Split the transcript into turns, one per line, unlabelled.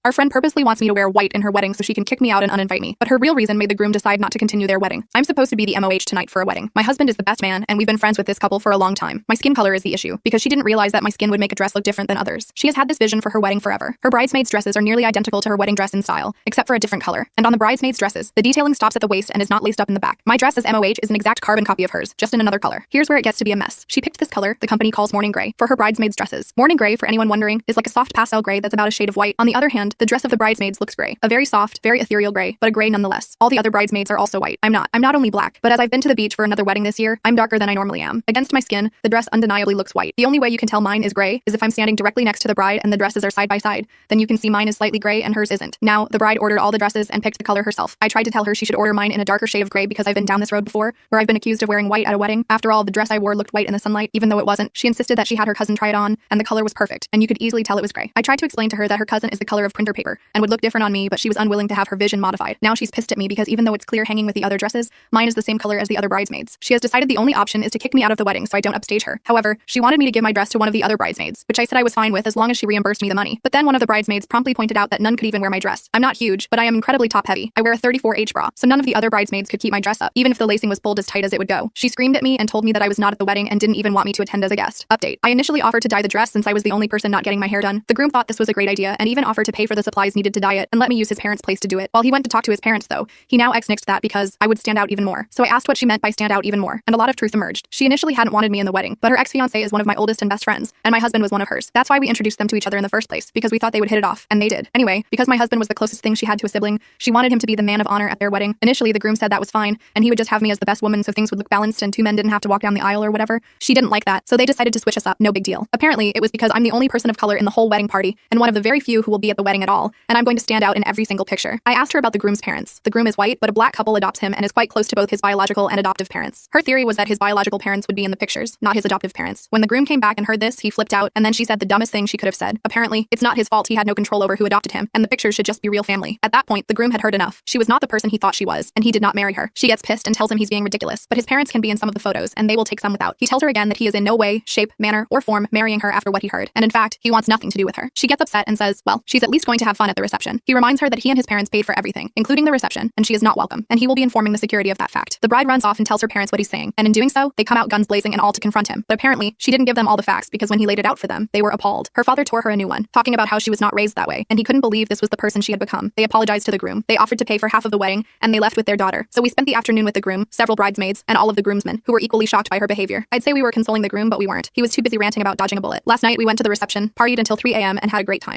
Our friend purposely wants me to wear white in her wedding so she can kick me out and uninvite me, but her real reason made the groom decide not to continue their wedding. I'm supposed to be the MOH tonight for a wedding. My husband is the best man, and we've been friends with this couple for a long time. My skin color is the issue, because she didn't realize that my skin would make a dress look different than others. She has had this vision for her wedding forever. Her bridesmaids' dresses are nearly identical to her wedding dress in style, except for a different color. And on the bridesmaids' dresses, the detailing stops at the waist and is not laced up in the back. My dress as MOH is an exact carbon copy of hers, just in another color. Here's where it gets to be a mess. She picked this color the company calls morning gray for her bridesmaids' dresses. Morning gray, for anyone wondering, is like a soft pastel gray that's about a shade of white. On the other hand, the dress of the bridesmaids looks gray. A very soft, very ethereal gray, but a gray nonetheless. All the other bridesmaids are also white. I'm not only black, but as I've been to the beach for another wedding this year, I'm darker than I normally am. Against my skin, the dress undeniably looks white. The only way you can tell mine is gray is if I'm standing directly next to the bride and the dresses are side by side. Then you can see mine is slightly gray and hers isn't. Now, the bride ordered all the dresses and picked the color herself. I tried to tell her she should order mine in a darker shade of gray because I've been down this road before, where I've been accused of wearing white at a wedding. After all, the dress I wore looked white in the sunlight, even though it wasn't. She insisted that she had her cousin try it on, and the color was perfect, and you could easily tell it was gray. I tried to explain to her that her cousin is the color of printer paper and would look different on me, but she was unwilling to have her vision modified. Now she's pissed at me because even though it's clear hanging with the other dresses, mine is the same color as the other bridesmaids. She has decided the only option is to kick me out of the wedding so I don't upstage her. However, she wanted me to give my dress to one of the other bridesmaids, which I said I was fine with as long as she reimbursed me the money. But then one of the bridesmaids promptly pointed out that none could even wear my dress. I'm not huge, but I am incredibly top-heavy. I wear a 34H bra, so none of the other bridesmaids could keep my dress up, even if the lacing was pulled as tight as it would go. She screamed at me and told me that I was not at the wedding and didn't even want me to attend as a guest. Update. I initially offered to dye the dress since I was the only person not getting my hair done. The groom thought this was a great idea and even offered to pay for the supplies needed to dye it and let me use his parents' place to do it. While he went to talk to his parents though, he now ex-nixed that because I would stand out even more. So I asked what she meant by stand out even more, and a lot of truth emerged. She initially hadn't wanted me in the wedding, but her ex-fiancé is one of my oldest and best friends, and my husband was one of hers. That's why we introduced them to each other in the first place, because we thought they would hit it off, and they did. Anyway, because my husband was the closest thing she had to a sibling, she wanted him to be the man of honor at their wedding. Initially, the groom said that was fine, and he would just have me as the best woman so things would look balanced and two men didn't have to walk down the aisle or whatever. She didn't like that, so they decided to switch us up. No big deal. Apparently, it was because I'm the only person of color in the whole wedding party, and one of the very few who will be at the wedding at all, and I'm going to stand out in every single picture. I asked her about the groom's parents. The groom is white, but a black couple adopts him and is quite close to both his biological and adoptive parents. Her theory was that his biological parents would be in the pictures, not his adoptive parents. When the groom came back and heard this, he flipped out, and then she said the dumbest thing she could have said. Apparently, it's not his fault he had no control over who adopted him, and the pictures should just be real family. At that point, the groom had heard enough. She was not the person he thought she was, and he did not marry her. She gets pissed and tells him he's being ridiculous, but his parents can be in some of the photos, and they will take some without. He tells her again that he is in no way, shape, manner, or form marrying her after what he heard, and in fact, he wants nothing to do with her. She gets upset and says, well, she's at least going to have fun at the reception. He reminds her that he and his parents paid for everything, including the reception, and she is not welcome, and he will be informing the security of that fact. The bride runs off and tells her parents what he's saying, and in doing so, they come out guns blazing and all to confront him. But apparently, she didn't give them all the facts because when he laid it out for them, they were appalled. Her father tore her a new one, talking about how she was not raised that way, and he couldn't believe this was the person she had become. They apologized to the groom. They offered to pay for half of the wedding, and they left with their daughter. So we spent the afternoon with the groom, several bridesmaids, and all of the groomsmen, who were equally shocked by her behavior. I'd say we were consoling the groom, but we weren't. He was too busy ranting about dodging a bullet. Last night, we went to the reception, partied until 3 a.m., and had a great time.